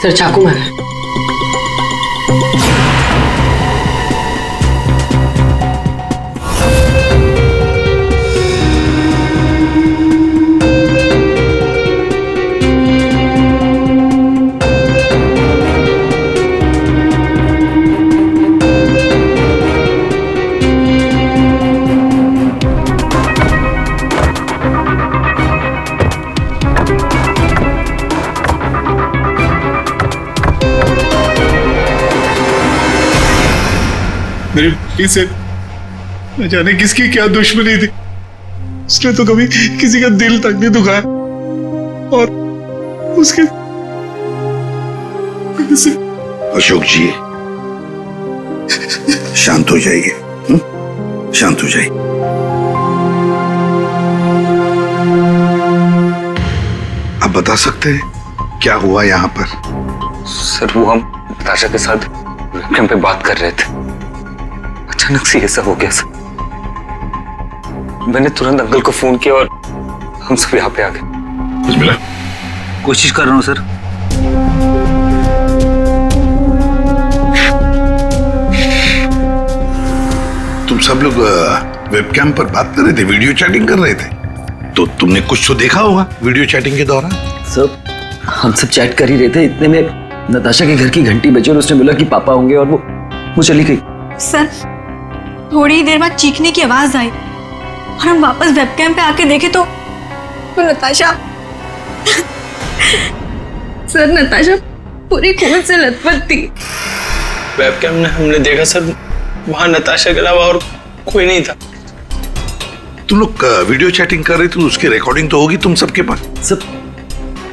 Sir चाकू मारा। मेरी बेटी से न जाने किसकी क्या दुश्मनी थी, उसने तो कभी किसी का दिल तक नहीं दुखाया और उसके अशोक जी शांत हो जाइए, शांत हो जाइए। आप बता सकते हैं क्या हुआ यहाँ पर? सर वो हम नताशा के साथ वेबकैम पे बात कर रहे थे, अचानक से ऐसा हो गया सर। मैंने तुरंत अंकल को फोन किया और हम सब यहाँ पे आ गए। कुछ मिला? कोशिश कर रहा हूँ सर। तुम सब लोग वेबकैम पर बात कर रहे थे, वीडियो चैटिंग कर रहे थे, तो तुमने कुछ तो देखा होगा वीडियो चैटिंग के दौरान। सर हम सब चैट कर ही रहे थे, इतने में नताशा के घर की घंटी बजी और उसने बोला कि पापा होंगे और वो चली गई। सर थोड़ी देर बाद चीखने की आवाज आई और हम वापस वेबकैम पे आके देखे तो नताशा सर नताशा पूरी खून से लथपथ थी। वेबकैम में हमने देखा सर, वहां नताशा के अलावा और कोई नहीं था। तुम लोग वीडियो चैटिंग कर रहे थे तो उसकी रिकॉर्डिंग तो होगी तुम सबके पास। सब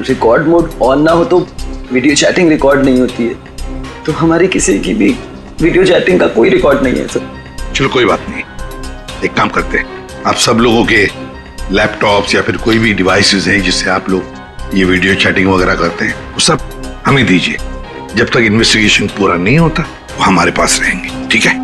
रिकॉर्ड मोड ऑन ना हो तो वीडियो चैटिंग रिकॉर्ड नहीं होती है, तो हमारी किसी की भी वीडियो चैटिंग का कोई रिकॉर्ड नहीं है सर। चलो कोई बात नहीं, एक काम करते हैं, आप सब लोगों के लैपटॉप्स या फिर कोई भी डिवाइसेस हैं जिससे आप लोग ये वीडियो चैटिंग वगैरह करते हैं, वो सब हमें दीजिए। जब तक इन्वेस्टिगेशन पूरा नहीं होता वो हमारे पास रहेंगे, ठीक है?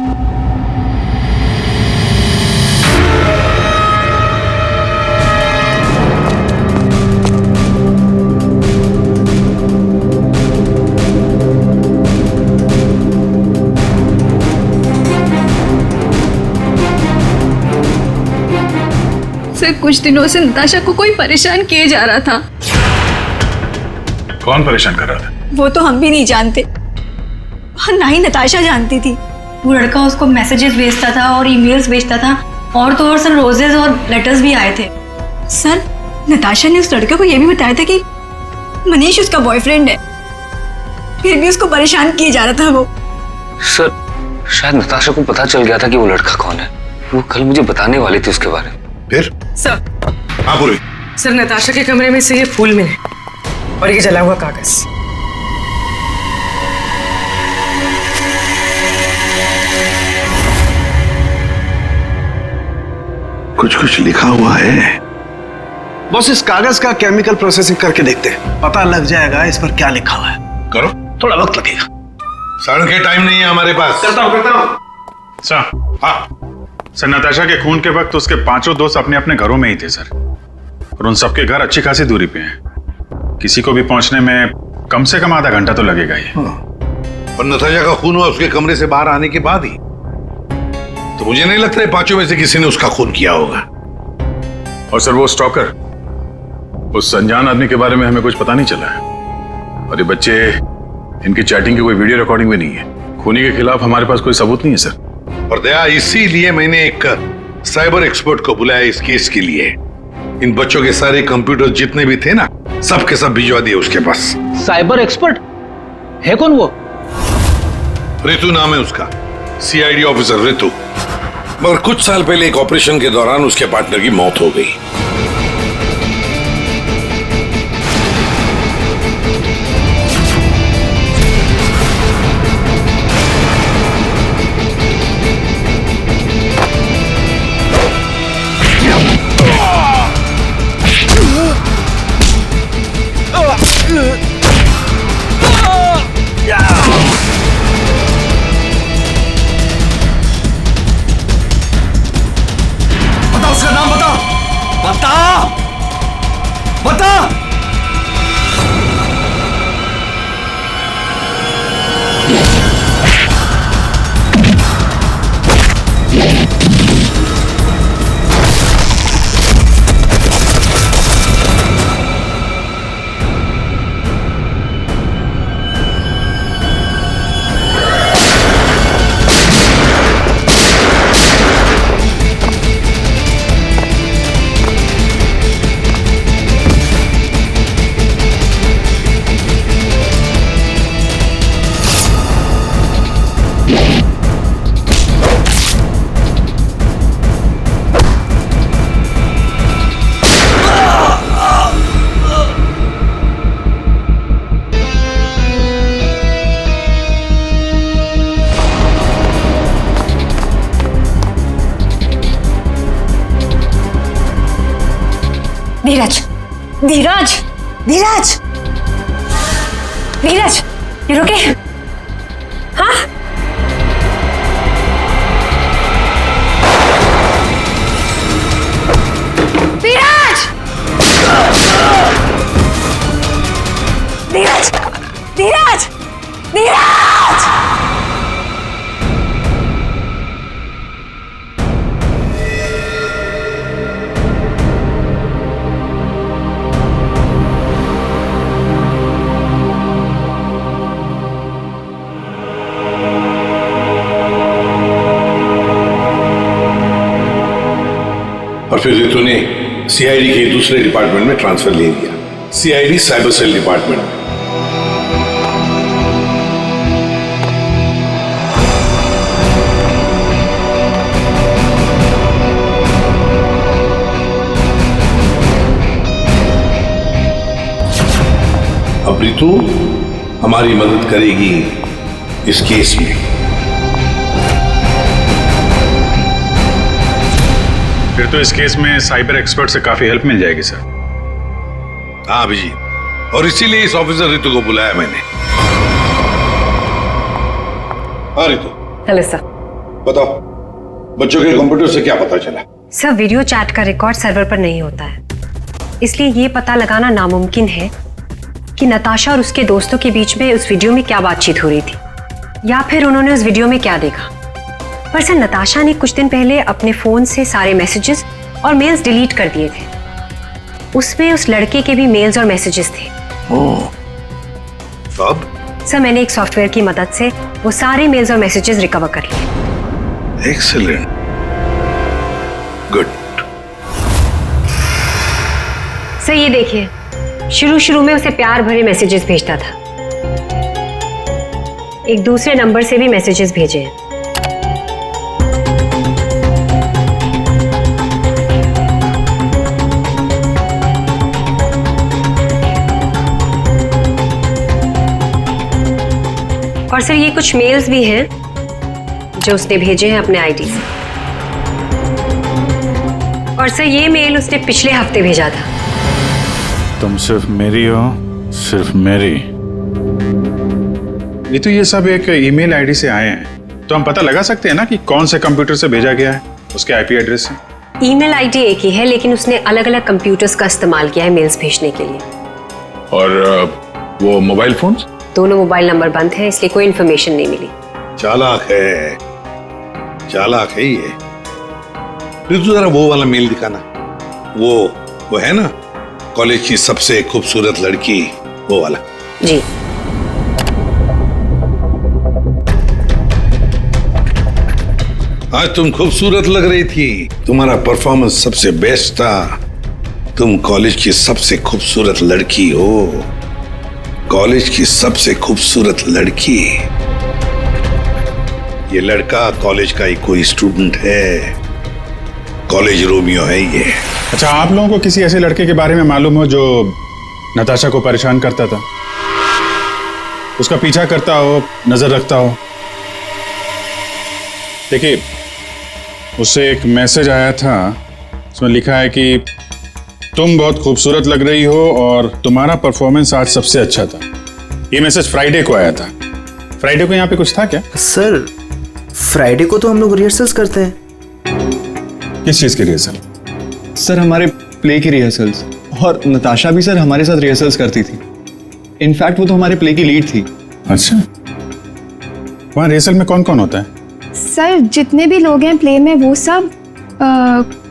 सर कुछ दिनों से नताशा को कोई परेशान किए जा रहा था। कौन परेशान कर रहा था? वो तो हम भी नहीं जानते और ना ही नताशा जानती थी। वो लड़का उसको मैसेजेस भेजता था और ईमेल्स भेजता था, और तो और सर रोजेस और लेटर्स भी आए थे। सर नताशा ने उस लड़के को यह भी बताया था कि मनीष उसका बॉयफ्रेंड है, फिर भी उसको परेशान किए जा रहा था वो। सर शायद नताशा को पता चल गया था कि वो लड़का कौन है, वो कल मुझे बताने वाली थी उसके बारे में। फिर? सर हाँ बोलो। सर नताशा के कमरे में से ये फूल मिले और ये जला हुआ कागज। कुछ लिखा हुआ है। बॉस इस कागज का केमिकल प्रोसेसिंग करके देखते हैं, पता लग जाएगा इस पर क्या लिखा हुआ है। करो, थोड़ा वक्त लगेगा। सड़न के टाइम नहीं है हमारे पास। करता हूँ। सर हाँ सर, नताशा के खून के वक्त उसके पांचों दोस्त अपने अपने घरों में ही थे सर, और उन सबके घर अच्छी खासी दूरी पे हैं। किसी को भी पहुंचने में कम से कम आधा घंटा तो लगेगा ही। और नताशा का खून हुआ उसके कमरे से बाहर आने के बाद ही, तो मुझे नहीं लगता है पांचों में से किसी ने उसका खून किया होगा। और सर वो स्टॉकर, उस अनजान आदमी के बारे में हमें कुछ पता नहीं चला है, और ये बच्चे, इनकी चैटिंग की कोई वीडियो रिकॉर्डिंग भी नहीं है। खूनी के खिलाफ हमारे पास कोई सबूत नहीं है सर। और दया, इसीलिए मैंने एक साइबर एक्सपर्ट को बुलाया इस केस के लिए। इन बच्चों के सारे कंप्यूटर जितने भी थे ना, सब के सब भिजवा दिए उसके पास। साइबर एक्सपर्ट है कौन वो? ऋतु नाम है उसका, सीआईडी ऑफिसर ऋतु। मगर कुछ साल पहले एक ऑपरेशन के दौरान उसके पार्टनर की मौत हो गई। धीरज, धीरज, धीरज, धीरज, ये रुके। हाँ, धीरज, धीरज, धीरज, धीरज। और फिर रितु ने सीआईडी के दूसरे डिपार्टमेंट में ट्रांसफर ले लिया, सीआईडी साइबर सेल डिपार्टमेंट में। अब रितु हमारी मदद करेगी इस केस में। फिर तो इस केस में साइबर एक्सपर्ट से काफी हेल्प मिल जाएगी सर। हाँ अभिजीत, और इसीलिए इस ऑफिसर रितु को बुलाया मैंने। हाँ रितु, हेलो सर। बताओ बच्चों के कंप्यूटर से क्या पता चला? सर, वीडियो चैट का रिकॉर्ड सर्वर पर नहीं होता है, इसलिए ये पता लगाना नामुमकिन है कि नताशा और उसके दोस्तों के बीच में उस वीडियो में क्या बातचीत हो रही थी, या फिर उन्होंने उस वीडियो में क्या देखा। पर सर, नताशा ने कुछ दिन पहले अपने फोन से सारे मैसेजेस और मेल्स डिलीट कर दिए थे। उसमें उस लड़के के भी मेल्स और मैसेजेस थे। अब? सर, मैंने एक सॉफ्टवेयर की मदद से वो सारे मेल्स और मैसेजेस रिकवर कर लिए। Excellent, good. सर ये देखिए, शुरू में उसे प्यार भरे मैसेजेस भेजता था। एक दूसरे नंबर से भी मैसेजेस भेजे हैं। और सर, ये कुछ मेल्स भी हैं जो उसने भेजे हैं अपने आईडी से। और सर, ये मेल उसने पिछले हफ्ते भेजा था। तुम सिर्फ मेरी हो, सिर्फ मेरी। ये तो ये सब एक ईमेल आईडी से आए हैं, तो हम पता लगा सकते हैं ना कि कौन से कंप्यूटर से भेजा गया है, उसके आईपी एड्रेस से। ईमेल आईडी एक ही है, लेकिन उसने अलग अलग कंप्यूटर्स का इस्तेमाल किया है मेल्स भेजने के लिए। और वो मोबाइल फोन्स? दोनों मोबाइल नंबर बंद हैं, इसलिए कोई इन्फॉर्मेशन नहीं मिली। चालाक है, चालाक है ये। रितु जरा वो वाला मेल दिखाना। वो है ना, कॉलेज की सबसे खूबसूरत लड़की, वो वाला। जी। आज तुम खूबसूरत लग रही थी, तुम्हारा परफॉर्मेंस सबसे बेस्ट था। तुम कॉलेज की सबसे खूबसूरत लड़की हो, कॉलेज की सबसे खूबसूरत लड़की। ये लड़का कॉलेज का ही कोई स्टूडेंट है, कॉलेज रोमियो है ये। अच्छा, आप लोगों को किसी ऐसे लड़के के बारे में मालूम हो जो नताशा को परेशान करता था, उसका पीछा करता हो, नजर रखता हो? देखिए, उससे एक मैसेज आया था, उसमें लिखा है कि तुम बहुत खूबसूरत लग रही हो और तुम्हारा परफॉर्मेंस आज सबसे अच्छा था। ये मैसेज फ्राइडे को आया था। फ्राइडे को यहाँ पे कुछ था क्या? सर, फ्राइडे को तो हम लोग रिहर्सल्स करते हैं। किस चीज की रिहर्सल? सर, हमारे प्ले की रिहर्सल्स। और नताशा भी सर हमारे साथ रिहर्सल्स करती थी। इनफैक्ट वो तो हमारे प्ले की लीड थी। अच्छा, वहाँ रिहर्सल में कौन कौन होता है? सर, जितने भी लोग हैं प्ले में वो सब,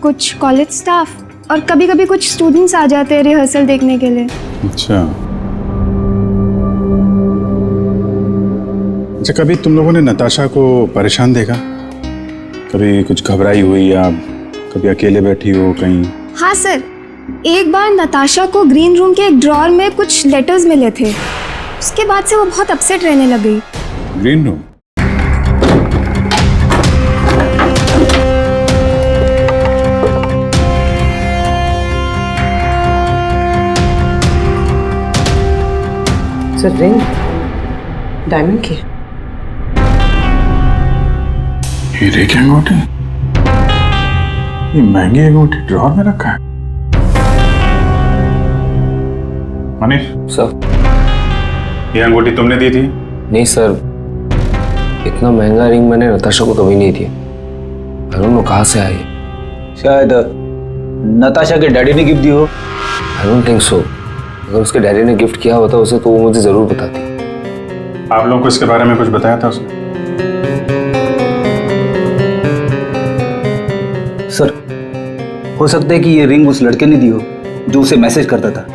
कुछ कॉलेज स्टाफ और कभी कभी कुछ स्टूडेंट्स आ जाते हैं रिहर्सल देखने के लिए। अच्छा, कभी तुम लोगों ने नताशा को परेशान देखा? कभी कुछ घबराई हुई या कभी अकेले बैठी हो कहीं? हाँ सर, एक बार नताशा को ग्रीन रूम के एक ड्रॉअर में कुछ लेटर्स मिले थे। उसके बाद से वो बहुत अपसेट रहने लग गई। Green room? Sir, ring diamond की। हीरे की अंगूठी? ये महंगी अंगूठी ड्रॉअर में रखा है? मनीष सर ये अंगूठी तुमने दी थी? नहीं सर, इतना महंगा रिंग मैंने नताशा को कभी नहीं दिया। आई डोंट नो कहाँ से आई। शायद नताशा के डैडी ने गिफ्ट दी हो। I don't think so. अगर उसके डैडी ने गिफ्ट किया होता उसे तो वो मुझे जरूर बताती। आप लोगों को इसके बारे में कुछ बताया था उसने? सर, हो सकता है कि ये रिंग उस लड़के ने दी हो जो उसे मैसेज करता था,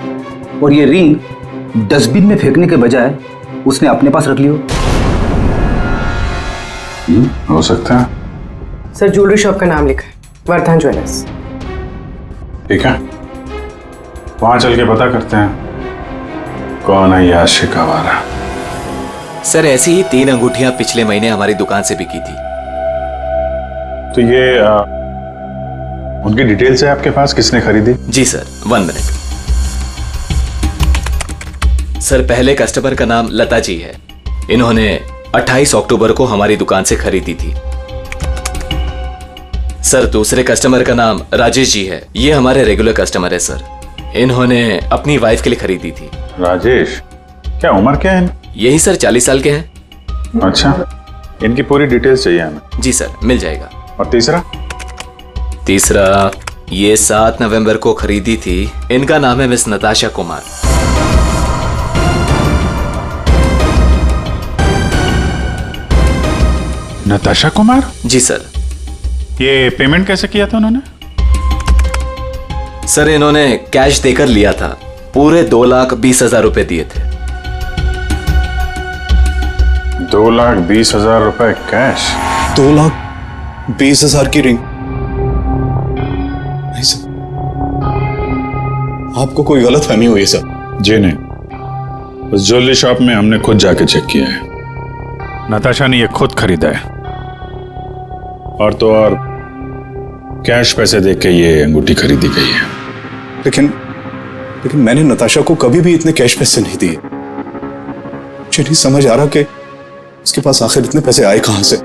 और ये रिंग डस्टबिन में फेंकने के बजाय उसने अपने पास रख ली हो। हो सकता है। सर ज्वेलरी शॉप का नाम लिखा है, वर्धन ज्वेलर्स। ठीक है, वहां चल के पता करते हैं कौन है ये आशिक आवारा। सर ऐसी ही 3 अंगूठियां पिछले महीने हमारी दुकान से बिकी थी। तो ये उनकी डिटेल्स है आपके पास, किसने खरीदी? जी सर, 1 मिनट। सर पहले कस्टमर का नाम लता जी है। इन्होंने 28 अक्टूबर को हमारी दुकान से खरीदी थी। सर दूसरे कस्टमर का नाम राजेश जी है। ये हमारे रेगुलर कस्टमर है सर। इन्होंने अपनी वाइफ के लिए खरीदी थी। राजेश, क्या उम्र क्या है? यही सर 40 साल के हैं। अच्छा, इनकी पूरी डिटेल्स चाहिए हमें। जी सर, मिल जाएगा। और तीसरा? तीसरा ये 7 नवंबर को खरीदी थी। इनका नाम है मिस नताशा कुमार। नताशा कुमार? जी सर। ये पेमेंट कैसे किया था उन्होंने? सर इन्होंने कैश देकर लिया था। पूरे 2,20,000 रुपए दिए थे। 2,20,000 रुपए कैश? 2,20,000 की रिंग? नहीं सर, आपको कोई गलत फहमी हुई है सर। जी नहीं, उस ज्वेलरी शॉप में हमने खुद जाके चेक किया है। नताशा ने ये खुद खरीदा है, और तो और कैश पैसे देके के ये अंगूठी खरीदी गई है। लेकिन मैंने नताशा को कभी भी इतने कैश पैसे नहीं दिए। मुझे नहीं समझ आ रहा कि उसके पास आखिर इतने पैसे आए कहां से।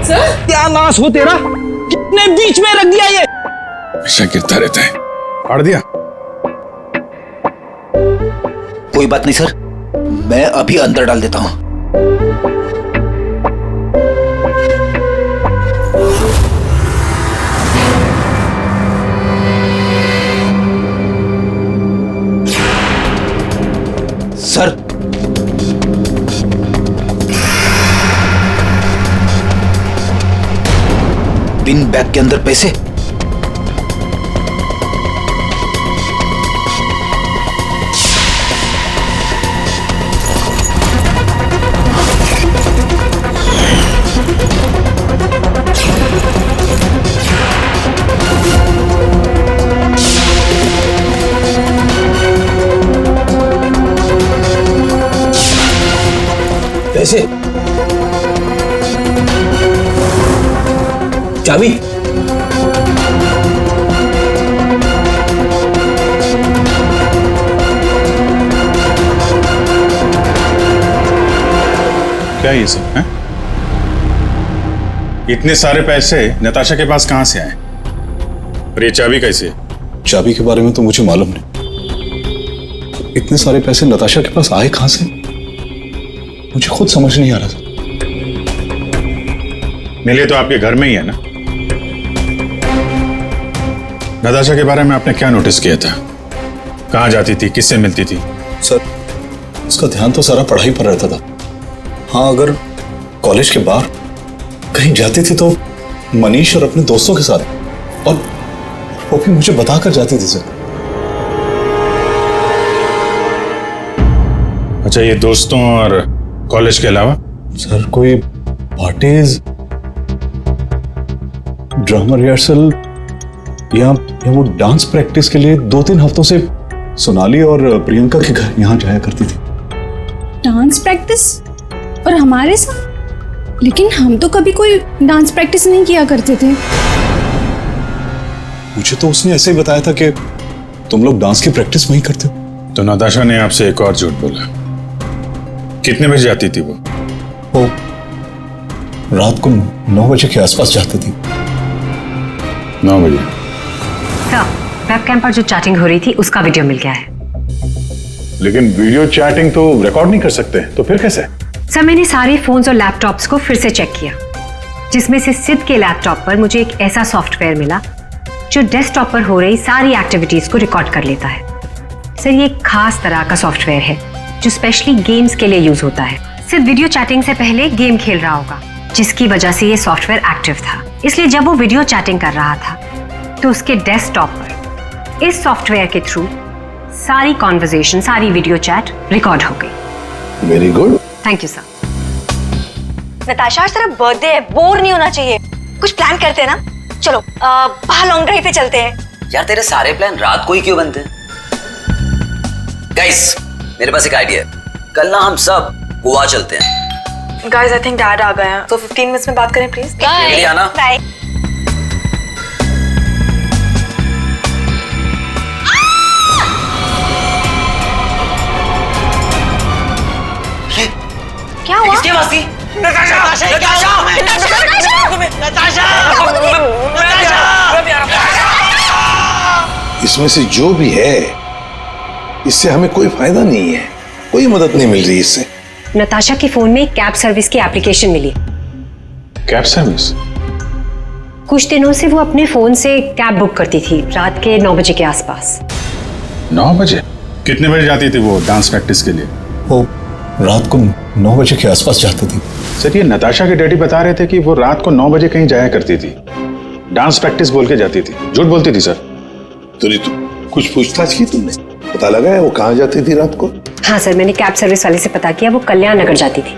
सर क्या नाश हो तेरा, कितने बीच में रख दिया ये। हमेशा गिरता रहता है। फाड़ दिया? कोई बात नहीं सर, मैं अभी अंदर डाल देता हूं। सर बिन बैग के अंदर पैसे? पैसे? चाबी? क्या ये सब है? इतने सारे पैसे नताशा के पास कहां से आए? और ये चाबी कैसे? चाबी के बारे में तो मुझे मालूम नहीं। इतने सारे पैसे नताशा के पास आए कहां से, मुझे खुद समझ नहीं आ रहा था। मिले तो आपके घर में ही है ना? नताशा के बारे में आपने क्या नोटिस किया था? कहां जाती थी, किससे मिलती थी? सर उसका ध्यान तो सारा पढ़ाई पर रहता था। हाँ, अगर कॉलेज के बाहर कहीं जाती थी तो मनीष और अपने दोस्तों के साथ, और वो भी मुझे बताकर जाती थी सर। अच्छा, ये दोस्तों और कॉलेज के अलावा? सर कोई पार्टीज, ड्रामा रिहर्सल या वो डांस प्रैक्टिस के लिए 2-3 हफ्तों से सोनाली और प्रियंका के घर यहाँ जाया करती थी। Dance practice? और हमारे साथ? लेकिन हम तो कभी कोई डांस प्रैक्टिस नहीं किया करते थे। मुझे तो उसने ऐसे ही बताया था कि तुम लोग डांस की प्रैक्टिस वहीं करते हो। तो नताशा ने आपसे एक और झूठ बोला। कितने बजे जाती थी वो? रात को 9 बजे के आसपास जाती थी। 9 बजे? सर, वेबकैम पर जो चैटिंग हो रही थी उसका वीडियो मिल गया है। लेकिन वीडियो चैटिंग तो रिकॉर्ड नहीं कर सकते, तो फिर कैसे? सर मैंने सारे फोन्स और लैपटॉप्स को फिर से चेक किया, जिसमें से सिद्ध के लैपटॉप पर मुझे एक ऐसा सॉफ्टवेयर मिला जो डेस्कटॉप पर हो रही सारी एक्टिविटीज को रिकॉर्ड कर लेता है। सर ये एक खास तरह का सॉफ्टवेयर है जो स्पेशली गेम्स के लिए यूज होता है। सिर्फ वीडियो चैटिंग से पहले गेम खेल रहा होगा, जिसकी वजह से ये सॉफ्टवेयर एक्टिव था। इसलिए जब वो वीडियो चैटिंग कर रहा था तो उसके डेस्कटॉप पर इस सॉफ्टवेयर के थ्रू सारी कॉन्वर्सेशन, सारी वीडियो चैट रिकॉर्ड हो गई। Very good, thank you sir. Natasha आज तेरा बर्थडे है, बोर नहीं होना चाहिए, कुछ प्लान करते हैं ना। चलो बाहर लॉन्ग ड्राइव पे चलते हैं। यार तेरे सारे प्लान रात को ही क्यों बनते हैं? गाइस मेरे पास एक आइडिया है, कल ना हम सब गोवा चलते हैं। गाइस आई थिंक डैड आ गए हैं, तो 15 मिनट्स में बात करें प्लीज। बाय आना। बाय। क्या हुआ? किसकी आवाज थी? इसमें से जो भी है इससे हमें कोई फायदा नहीं है, कोई मदद नहीं मिल रही इससे। नताशा के फोन में कैब सर्विस की एप्लीकेशन मिली। Cab service? कुछ दिनों से वो अपने फोन से कैब बुक करती थी रात के 9 बजे के आसपास। 9 बजे? कितने बजे जाती थी वो डांस प्रैक्टिस के लिए? वो रात को 9 बजे के आसपास जाती थी। सर ये नताशा के डैडी बता रहे थे कि वो रात को 9 बजे कहीं जाया करती थी, डांस प्रैक्टिस बोल के जाती थी। झूठ बोलती थी सर? तो कुछ पूछताछ की तुमने? पता लगा है वो कहाँ जाती थी रात को? हाँ सर, मैंने कैब सर्विस वाले से पता किया, वो कल्याण नगर जाती थी।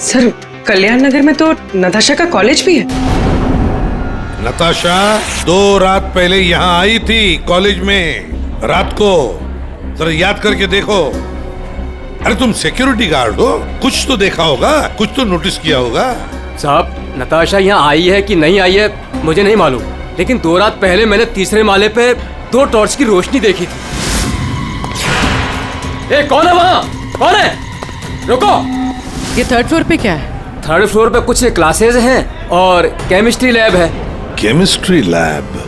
सर कल्याण नगर में तो नताशा का कॉलेज भी है। नताशा 2 रात पहले यहाँ आई थी कॉलेज में रात को, जरा याद करके देखो। अरे तुम सिक्योरिटी गार्ड हो, कुछ तो देखा होगा, कुछ तो नोटिस किया होगा। साहब नताशा यहाँ आई है कि नहीं आई है मुझे नहीं मालूम, लेकिन 2 रात पहले मैंने 3रे माले पे 2 टॉर्च की रोशनी देखी थी। ए कौन है वहाँ? कौन है? रुको। ये 3rd फ्लोर पे क्या है? 3rd फ्लोर पे कुछ क्लासेस हैं और केमिस्ट्री लैब है। Chemistry lab?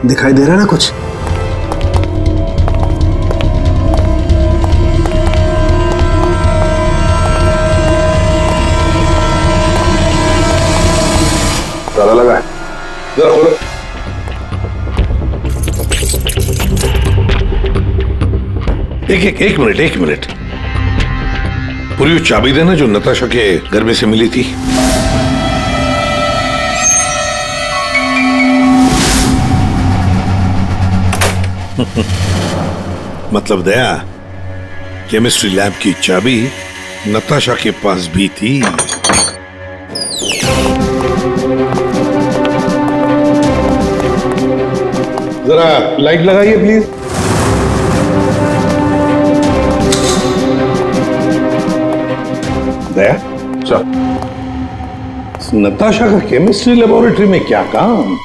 दिखाई दे रहा है ना कुछ? ताला लगा है, जरा खोलो। एक मिनट पूरी चाबी देना जो नताशा के घर में से मिली थी। मतलब दया, केमिस्ट्री लैब की चाबी नताशा के पास भी थी। जरा लाइट लगाइए प्लीज। दया सर, नताशा का केमिस्ट्री लेबोरेटरी में क्या काम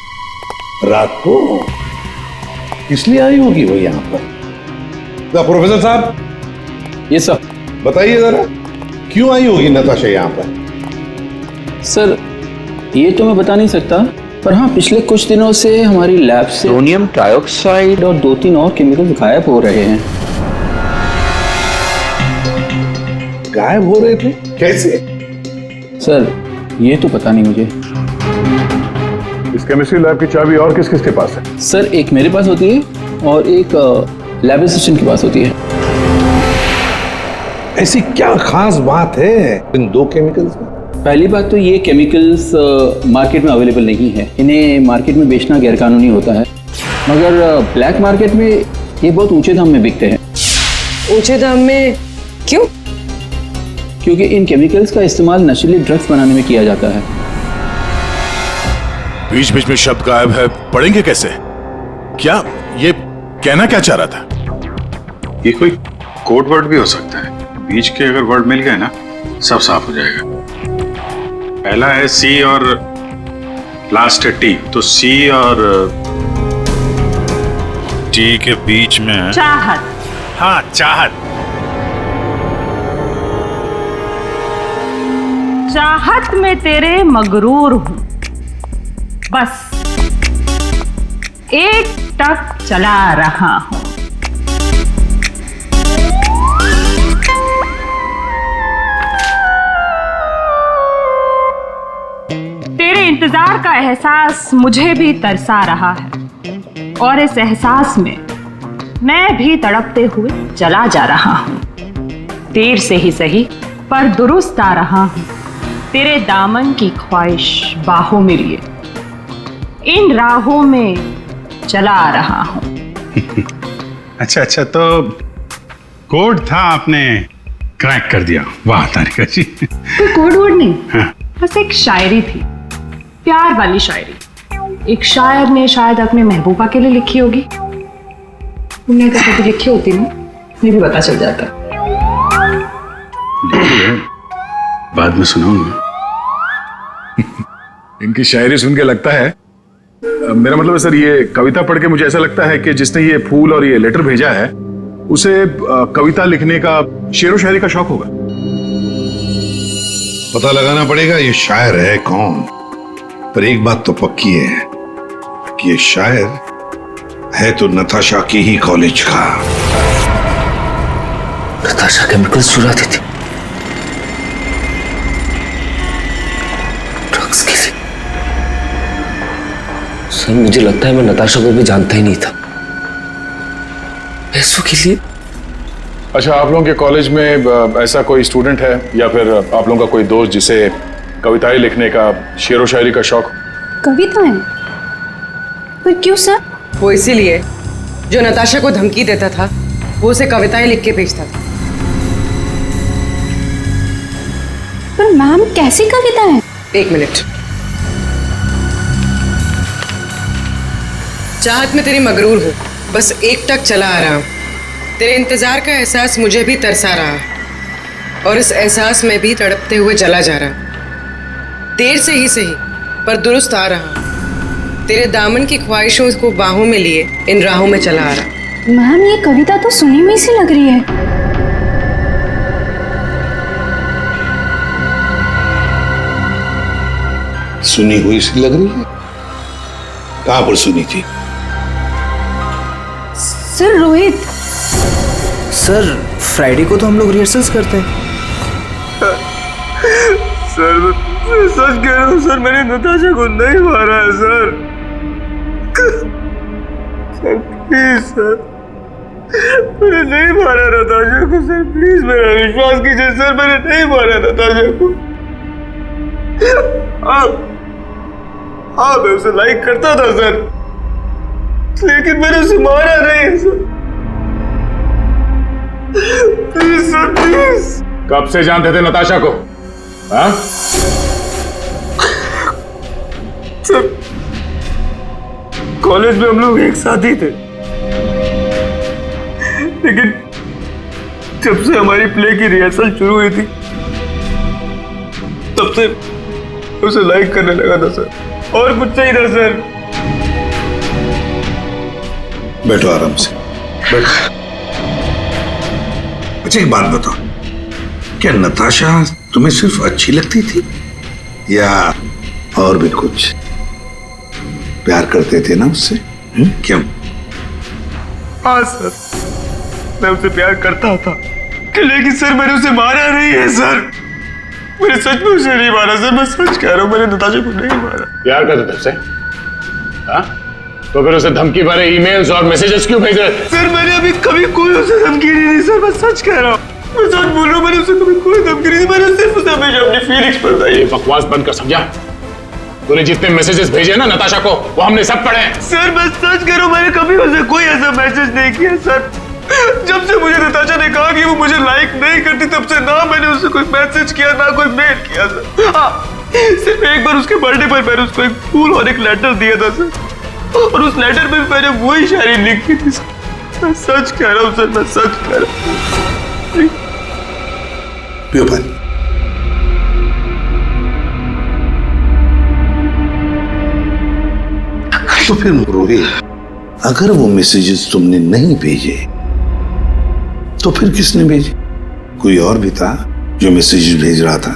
रात को? इसलिए आई होगी वो यहाँ पर। प्रोफेसर साहब। Yes sir. बताइए जरा क्यों आई होगी नताशा यहाँ पर? सर ये तो मैं बता नहीं सकता, पर हाँ पिछले कुछ दिनों से हमारी लैब से सोडियम डाइऑक्साइड और 2-3 और केमिकल गायब हो रहे हैं। गायब हो रहे थे? कैसे? सर ये तो पता नहीं मुझे। इस केमिस्ट्री लैब की चाबी और किस किस के पास है? सर एक मेरे पास होती है और एक लैब असिस्टेंट के पास होती है। ऐसी क्या खास बात है इन 2 केमिकल्स में? पहली बात तो ये केमिकल्स मार्केट में अवेलेबल नहीं है, इन्हें मार्केट में बेचना गैरकानूनी होता है, मगर ब्लैक मार्केट में ये बहुत ऊंचे दाम में बिकते हैं। ऊंचे दाम में क्यों? क्योंकि इन केमिकल्स का इस्तेमाल नशीले ड्रग्स बनाने में किया जाता है। बीच बीच में शब्द गायब है, पढ़ेंगे कैसे? क्या ये कहना क्या चाह रहा था? ये कोई कोड वर्ड भी हो सकता है। बीच के अगर वर्ड मिल गए ना सब साफ हो जाएगा। पहला है सी और लास्ट है टी, तो सी और टी के बीच में है चाहत। हाँ, चाहत। चाहत में तेरे मगरूर हूं, बस एक टक चला रहा हूं। तेरे इंतजार का एहसास मुझे भी तरसा रहा है, और इस एहसास में मैं भी तड़पते हुए चला जा रहा हूं। देर से ही सही पर दुरुस्त आ रहा हूं, तेरे दामन की ख्वाहिश बाहों में लिए इन राहों में चला आ रहा हूं। अच्छा, तो कोड था, आपने क्रैक कर दिया। वाह तारिका जी। कोई कोड वर्ड नहीं, हाँ। बस एक शायरी थी, प्यार वाली शायरी। एक शायर ने शायद अपने महबूबा के लिए लिखी होगी। तुमने अगर कभी लिखी होती ना, मुझे भी पता चल जाता। बाद में सुनाऊंगा। इनकी शायरी सुन के लगता है, मेरा मतलब है सर, ये कविता पढ़ के मुझे ऐसा लगता है कि जिसने ये फूल और ये लेटर भेजा है उसे कविता लिखने का, शेरो शायरी का शौक होगा। पता लगाना पड़ेगा ये शायर है कौन। पर एक बात तो पक्की है कि ये शायर है तो नताशा की ही कॉलेज का। नताशा केमिकल्स चुराती थी ड्रग्स के लिए। सर मुझे लगता है मैं नताशा को भी जानता ही नहीं था। पैसों के लिए। अच्छा, आप लोगों के कॉलेज में ऐसा कोई स्टूडेंट है या फिर आप लोगों का कोई दोस्त जिसे कविताएं लिखने का, शेरो शायरी का शौक? कविताएं? पर क्यों सर? वो इसीलिए जो नताशा को धमकी देता था वो उसे कविताएं लिख के भेजता था। पर मैम कैसी कविताएं? एक मिनट। चाहत में तेरी मगरूर हूँ, बस एक टक चला आ रहा हूँ। तेरे इंतजार का एहसास मुझे भी तरसा रहा है, और इस एहसास में भी तड़पते हुए जला जा रहा। देर से ही सही पर दुरुस्त आ रहा। तेरे दामन की ख्वाहिशों को बाहों में लिए इन राहों में चला आ रहा। मैम ये कविता तो सुनी हुई सी लग रही है। सुनी हुई सी लग रही है? कहां पर सुनी थी? सर रोहित। सर फ्राइडे को तो हम लोग रिहर्सल्स करते हैं। सर मैं सच कह रहा हूँ सर, मैंने नताशा को नहीं मारा है सर। सर प्लीज सर, मैंने नहीं मारा नताशा को सर, प्लीज मेरा विश्वास कीजिए सर, मैंने नहीं मारा नताशा को। मैं उसे लाइक करता था सर, लेकिन मैंने उसे मारा नहीं सर। Please sir please. कब से जानते थे नताशा को? हाँ? सर कॉलेज में हम लोग एक साथ ही थे, लेकिन जब से हमारी प्ले की रिहर्सल शुरू हुई थी तब से उसे लाइक करने लगा था सर, और कुछ नहीं था सर। बैठो आराम से, बैठो। अच्छा एक बात बताओ, क्या नताशा तुम्हें सिर्फ अच्छी लगती थी या और भी कुछ? प्यार करते थे ना उससे? क्यों? हाँ सर, मैं उसे प्यार करता था, लेकिन सर मैंने उसे मारा नहीं है सर। मैंने सच में उसे नहीं मारा सर, मैं सच कह रहा हूँ, मैंने नताशा को नहीं मारा। प्यार करते थे उससे? हाँ? तो फिर उसे धमकी भरे ईमेल्स और मैसेजेस क्यों भेजे? सर मैंने अभी कभी कोई उसे धमकी नहीं दी सर, मैं सच कह रहा हूँ, मैं सच बोल रहा हूँ, मैंने उसे कभी कोई धमकी नहीं दी, मैंने सिर्फ उसे हमेशा अपनी फीलिंग्स बताई। ये बकवास बंद कर, समझा? तूने जितने मैसेजेस भेजे ना नताशा को, वो हमने सब पढ़े। सर मैं सच कह रहा हूँ, मैंने कभी उसे कोई ऐसा मैसेज नहीं किया सर। जब से मुझे नताशा ने कहा कि वो मुझे लाइक नहीं करती, तब से ना मैंने उसे कोई मैसेज किया ना कोई मेल किया सर। हाँ, सिर्फ एक बार उसके बर्थडे पर मैंने उसको एक फूल और एक लेटर दिया था सर, और उस लेटर में मैंने वही शायरी लिखी थी सर। मैं सच कह रहा हूँ सर, मैं सच कह रहा हूँ। पियो पानी। तो फिर रोहित, अगर वो मैसेजेस तुमने नहीं भेजे तो फिर किसने भेजे? कोई और भी था जो मैसेजेस भेज रहा था?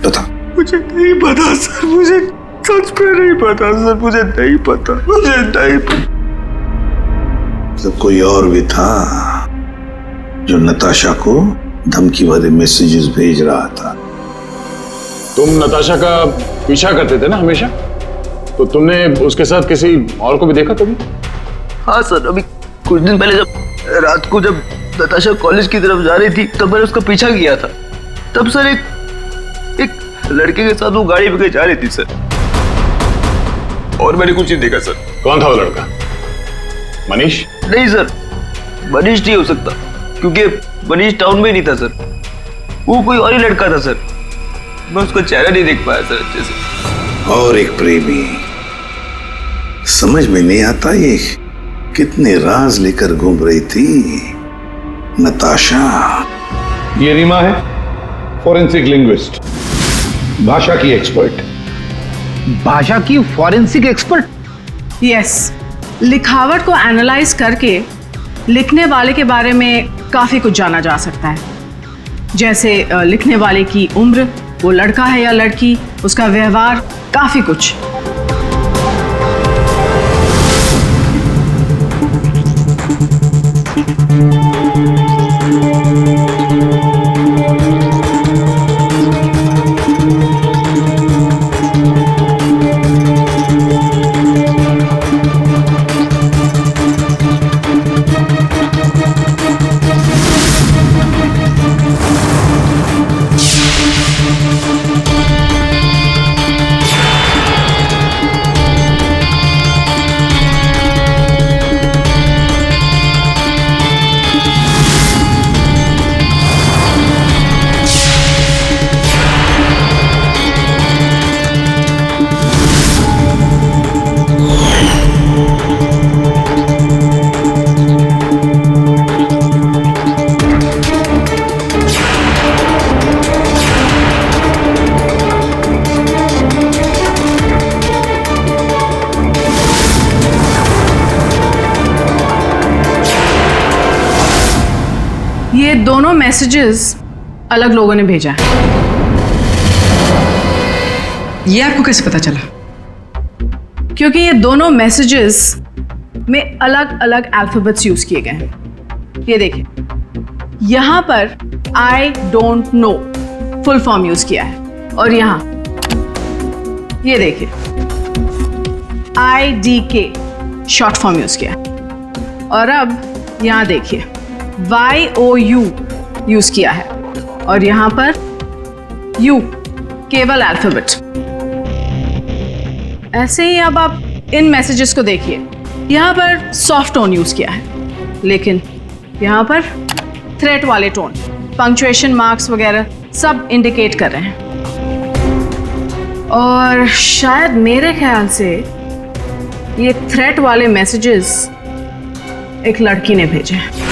बता। मुझे नहीं पता सर, मुझे सच में नहीं पता सर, मुझे नहीं पता, मुझे नहीं पता। मतलब कोई और भी था जो नताशा को धमकी भरे मैसेजेस भेज रहा था? तुम नताशा का पीछा करते थे ना हमेशा, तो तुमने उसके साथ किसी और को भी देखा कभी? हाँ सर, अभी कुछ दिन पहले जब रात को जब नताशा कॉलेज की तरफ जा रही थी तब मैंने उसका पीछा किया था। तब सर एक लड़के के साथ वो गाड़ी पे जा रही थी सर, और मैंने कुछ नहीं देखा सर। कौन था वो लड़का? मनीष? नहीं सर, मनीष नहीं हो सकता, क्योंकि मनीष टाउन में ही नहीं था सर, वो कोई और ही लड़का था सर। मैं उसका चेहरा नहीं देख पाया सर अच्छे से। और एक प्रेमी, समझ में नहीं आता ये कितने राज लेकर घूम रही थी नताशा। ये रीमा है, फॉरेंसिक लिंग्विस्ट, भाषा की एक्सपर्ट। भाषा की फॉरेंसिक एक्सपर्ट? यस, लिखावट को एनालाइज करके लिखने वाले के बारे में काफी कुछ जाना जा सकता है, जैसे लिखने वाले की उम्र, वो लड़का है या लड़की, उसका व्यवहार, काफी कुछ। ये दोनों मैसेजेस अलग लोगों ने भेजा है। ये आपको कैसे पता चला? क्योंकि ये दोनों मैसेजेस में अलग अलग अल्फाबेट्स यूज किए गए हैं। ये देखिए, यहां पर I don't know full form use किया है, और यहां ये देखिए IDK शॉर्ट फॉर्म यूज किया है, और अब यहां देखिए YOU यूज किया है, और यहां पर U केवल अल्फाबेट। ऐसे ही अब आप इन मैसेजेस को देखिए, यहां पर सॉफ्ट टोन यूज किया है, लेकिन यहां पर थ्रेट वाले टोन, पंक्चुएशन मार्क्स वगैरह सब इंडिकेट कर रहे हैं। और शायद मेरे ख्याल से ये थ्रेट वाले मैसेजेस एक लड़की ने भेजे हैं।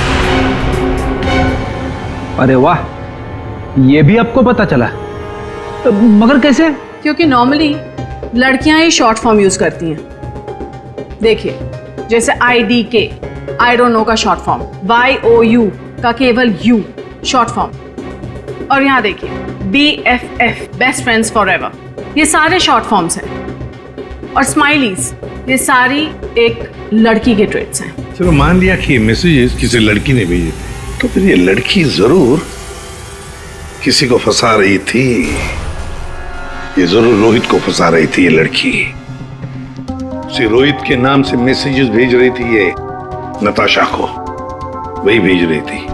अरे वाह, ये भी आपको पता चला? मगर कैसे? क्योंकि नॉर्मली लड़कियां ही शॉर्ट फॉर्म यूज करती हैं। देखिए, जैसे IDK आई डोंट नो का शॉर्ट फॉर्म, YOU का केवल U शॉर्ट फॉर्म, और यहां देखिए BFF बेस्ट फ्रेंड्स फॉरएवर, ये सारे शॉर्ट फॉर्म्स हैं। और स्माइलीज, ये सारी एक लड़की के ट्रेट्स हैं। चलो मान लिया कि ये मैसेजेस किसी लड़की ने भेजे थे, तो फिर ये लड़की जरूर किसी को फंसा रही थी। ये जरूर रोहित को फंसा रही थी ये लड़की। उसे रोहित के नाम से मैसेजेस भेज रही थी ये नताशा को, वही भेज रही थी।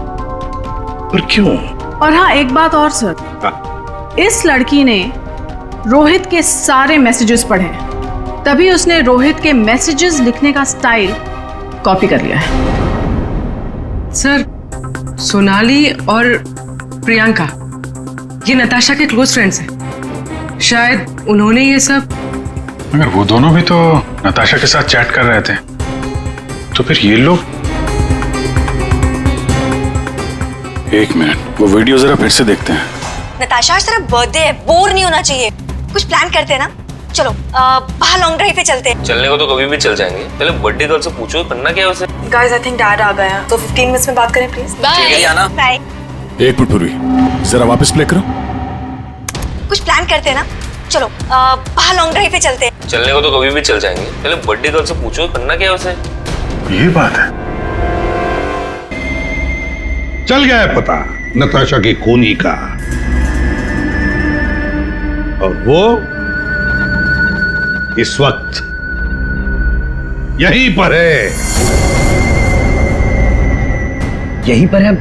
पर क्यों? और हाँ, एक बात और सर, इस लड़की ने रोहित के सारे मैसेजेस पढ़े, तभी उसने रोहित के मैसेजेस लिखने का स्टाइल कॉपी कर लिया है। सर, सोनाली और प्रियंका ये नताशा के क्लोज फ्रेंड्स हैं, शायद उन्होंने ये सब। मगर वो दोनों भी तो नताशा के साथ चैट कर रहे थे, तो फिर ये लोग एक मिनट, वो वीडियो जरा फिर से देखते हैं। नताशा आज तेरा बर्थडे है, बोर नहीं होना चाहिए। कुछ प्लान करते हैं ना। चलो बाहर लॉन्ग ड्राइव पे चलते हैं। चलने को तो कभी भी चल जाएंगे, पहले बर्थडे गर्ल से पूछो करना क्या है उसे। गाइस आई थिंक डैड आ गए हैं, तो 15 मिनट्स में बात करें प्लीज। बाय आना। बाय। एक मिनट पूर्वी, जरा वापस प्ले करो। कुछ प्लान करते हैं ना। चलो बाहर लॉन्ग ड्राइव पे चलते हैं। चलने को तो कभी भी चल जाएंगे, पहले बर्थडे गर्ल से पूछो करना क्या है उसे। ये बात है। चल गया है पता नताशा की खूनी का, और वो इस वक्त यहीं पर है। यहीं पर है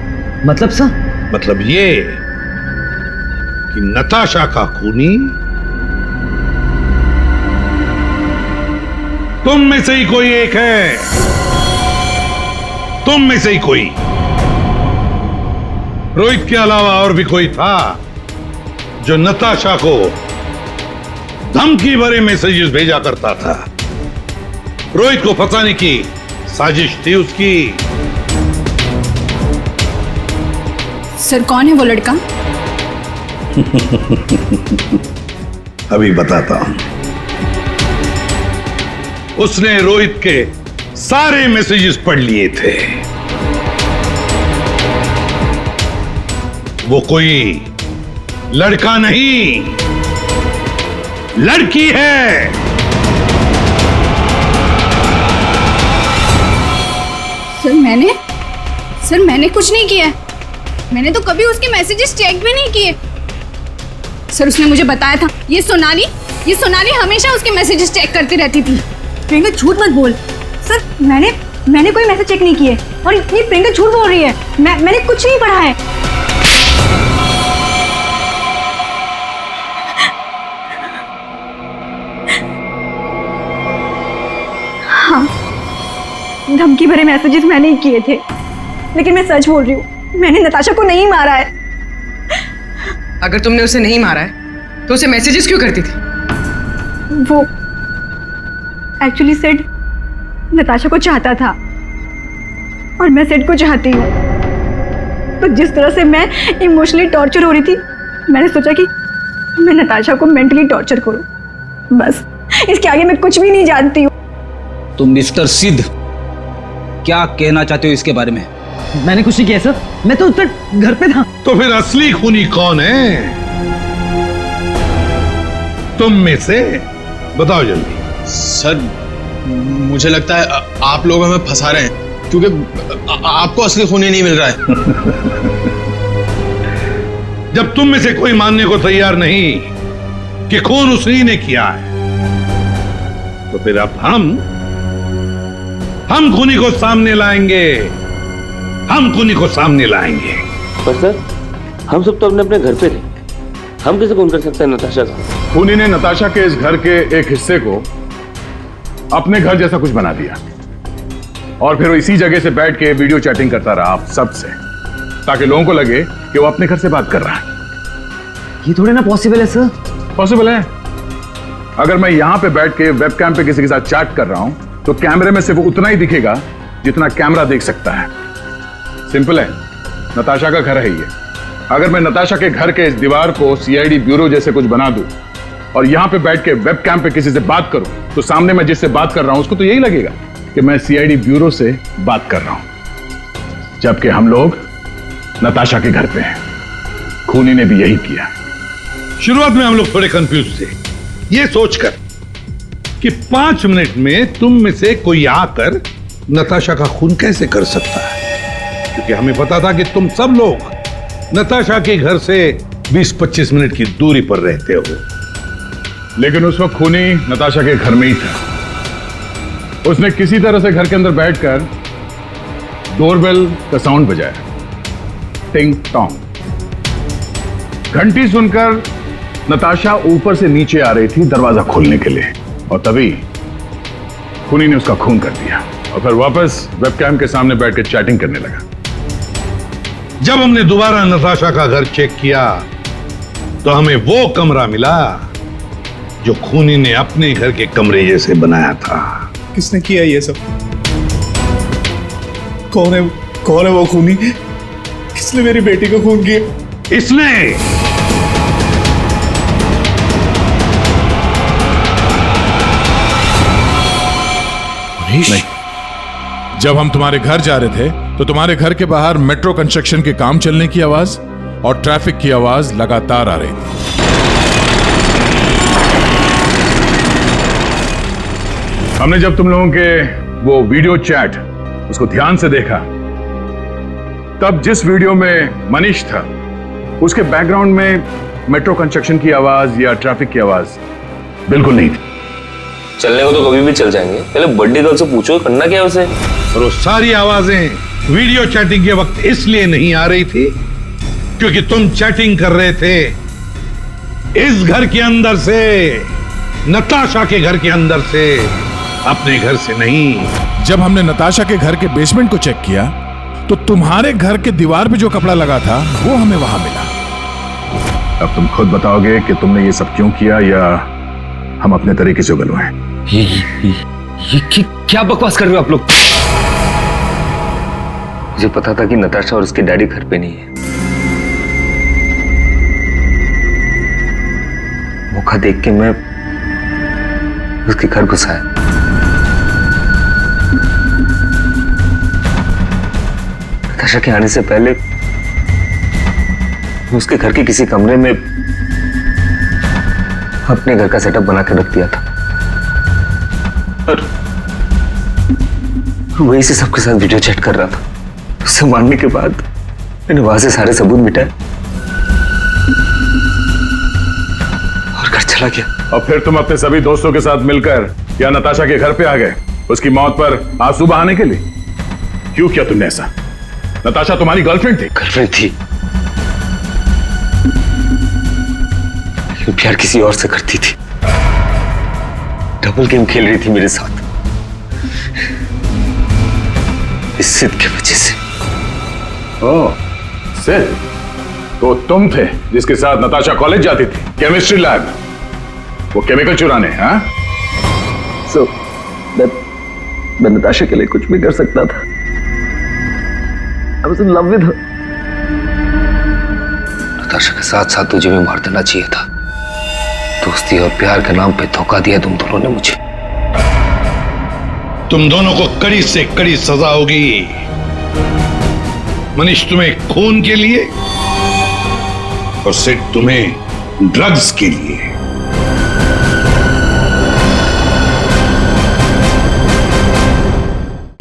मतलब सर? मतलब ये कि नताशा का खूनी तुम में से ही कोई एक है, तुम में से ही कोई। रोहित के अलावा और भी कोई था जो नताशा को धमकी भरे मैसेजेस भेजा करता था। रोहित को फंसाने की साजिश थी उसकी। सर कौन है वो लड़का? अभी बताता हूं। उसने रोहित के सारे मैसेजेस पढ़ लिए थे। वो कोई लड़का नहीं, लड़की है। सर मैंने कुछ नहीं किया। मैंने तो कभी उसके मैसेजेस चेक भी नहीं किए। सर उसने मुझे बताया था, ये सोनाली हमेशा उसके मैसेजेस चेक करती रहती थी। प्रियंका झूठ मत बोल। सर मैंने कोई मैसेज चेक नहीं किए, और ये प्रियंका झूठ बोल रही है। मैंने कुछ नहीं पढ़ा है। हाँ, धमकी भरे मैसेजेस मैंने ही किए थे, लेकिन मैं सच बोल रही हूँ, मैंने नताशा को नहीं मारा है। अगर तुमने उसे नहीं मारा है तो उसे मैसेजेस क्यों करती थी? वो एक्चुअली सेड नताशा को चाहता था, और मैं सेड को चाहती हूँ। तो जिस तरह से मैं इमोशनली टॉर्चर हो रही थी, मैंने सोचा कि मैं नताशा को मेंटली टॉर्चर करूँ। बस इसके आगे मैं कुछ भी नहीं जानती हूँ। तो मिस्टर सिद्ध, क्या कहना चाहते हो इसके बारे में? मैंने कुछ नहीं किया सर, मैं तो उस वक्त घर पे था। तो फिर असली खूनी कौन है? तुम में से बताओ जल्दी। सर मुझे लगता है आप लोग हमें फंसा रहे हैं, क्योंकि आपको असली खूनी नहीं मिल रहा है। जब तुम में से कोई मानने को तैयार नहीं कि खून उसी ने किया है, तो फिर अब हम खूनी को सामने लाएंगे। हम खूनी को सामने लाएंगे। पर सर हम सब तो अपने अपने घर पे थे, हम कैसे खून कर सकते हैं नताशा का? खूनी ने नताशा के इस घर के एक हिस्से को अपने घर जैसा कुछ बना दिया, और फिर वो इसी जगह से बैठ के वीडियो चैटिंग करता रहा आप सब से, ताकि लोगों को लगे कि वो अपने घर से बात कर रहा है। ये थोड़ी ना पॉसिबल है सर। पॉसिबल है। अगर मैं यहां पे बैठ के वेबकैम पे किसी के साथ चैट कर रहा हूं, तो कैमरे में सिर्फ उतना ही दिखेगा जितना कैमरा देख सकता है। सिंपल है, नताशा का घर है ये। अगर मैं नताशा के घर के इस दीवार को सीआईडी ब्यूरो जैसे कुछ बना दूं और यहां पे बैठ के वेबकैम पे किसी से बात करूं, तो सामने मैं जिससे बात कर रहा हूं उसको तो यही लगेगा कि मैं सीआईडी ब्यूरो से बात कर रहा हूं, जबकि हम लोग नताशा के घर पे हैं। खूनी ने भी यही किया। शुरुआत में हम लोग थोड़े कंफ्यूज थे, ये सोचकर कि 5 मिनट में तुम में से कोई आकर नताशा का खून कैसे कर सकता है, क्योंकि हमें पता था कि तुम सब लोग नताशा के घर से 20-25 मिनट की दूरी पर रहते हो। लेकिन उस वक्त खूनी नताशा के घर में ही था। उसने किसी तरह से घर के अंदर बैठकर डोरबेल का साउंड बजाया, टिंग टोंग। घंटी सुनकर नताशा ऊपर से नीचे आ रही थी दरवाजा खोलने के लिए, और तभी खूनी ने उसका खून कर दिया और फिर वापस वेबकैम के सामने बैठकर चैटिंग करने लगा। जब हमने दोबारा नताशा का घर चेक किया, तो हमें वो कमरा मिला जो खूनी ने अपने घर के कमरे जैसे बनाया था। किसने किया ये सब? कौन है वो खूनी? किसने मेरी बेटी को खून किया? इसने। नहीं, जब हम तुम्हारे घर जा रहे थे तो तुम्हारे घर के बाहर मेट्रो कंस्ट्रक्शन के काम चलने की आवाज और ट्रैफिक की आवाज लगातार आ रही थी। हमने जब तुम लोगों के वो वीडियो चैट उसको ध्यान से देखा, तब जिस वीडियो में मनीष था उसके बैकग्राउंड में मेट्रो कंस्ट्रक्शन की आवाज या ट्रैफिक की आवाज बिल्कुल नहीं थी। चलने को तो कभी भी चल जाएंगे, पहले बर्थडे गर्ल से पूछो करना क्या है उसे। और वो सारी आवाजें वीडियो चैटिंग के वक्त इसलिए नहीं आ रही थी क्योंकि तुम चैटिंग कर रहे थे इस घर के अंदर से, नताशा के घर के अंदर से, अपने घर से नहीं। जब हमने नताशा के घर के बेसमेंट को चेक किया तो तुम्हारे घर के दीवार पे जो कपड़ा लगा था वो हमें वहां मिला। अब तुम खुद बताओगे कि तुमने ये सब क्यों किया या हम अपने तरीके से उगलवाएं? ये क्या बकवास कर रहे हो आप लोग? मुझे पता था कि नताशा और उसके डैडी घर पे नहीं है। मौका देख के मैं उसके घर घुसा है। नताशा के आने से पहले मैं उसके घर के किसी कमरे में अपने घर का सेटअप बना के रख दिया था और वहीं से सबके साथ वीडियो चैट कर रहा था। उससे मारने के बाद मैंने वहां से सारे सबूत मिटाए और घर चला गया। और फिर तुम अपने सभी दोस्तों के साथ मिलकर या नताशा के घर पे आ गए उसकी मौत पर आंसू बहाने के लिए। क्यों किया तुमने ऐसा? नताशा तुम्हारी गर्लफ्रेंड थी। गर्लफ्रेंड थी, प्यार किसी और से करती थी। डबल गेम खेल रही थी मेरे साथ, इस सिद्ध के वजह से। ओह, सिद्ध तो तुम थे जिसके साथ नताशा कॉलेज जाती थी, केमिस्ट्री लैब, वो केमिकल चुराने। हाँ, मैं नताशा के लिए कुछ भी कर सकता था। I was in love with her. Natasha के साथ साथ तुझे भी मार देना चाहिए था। दोस्ती और प्यार के नाम पे धोखा दिया तुम दोनों ने मुझे। तुम दोनों को कड़ी से कड़ी सजा होगी। मनीष तुम्हें खून के लिए और सिड तुम्हें ड्रग्स के लिए।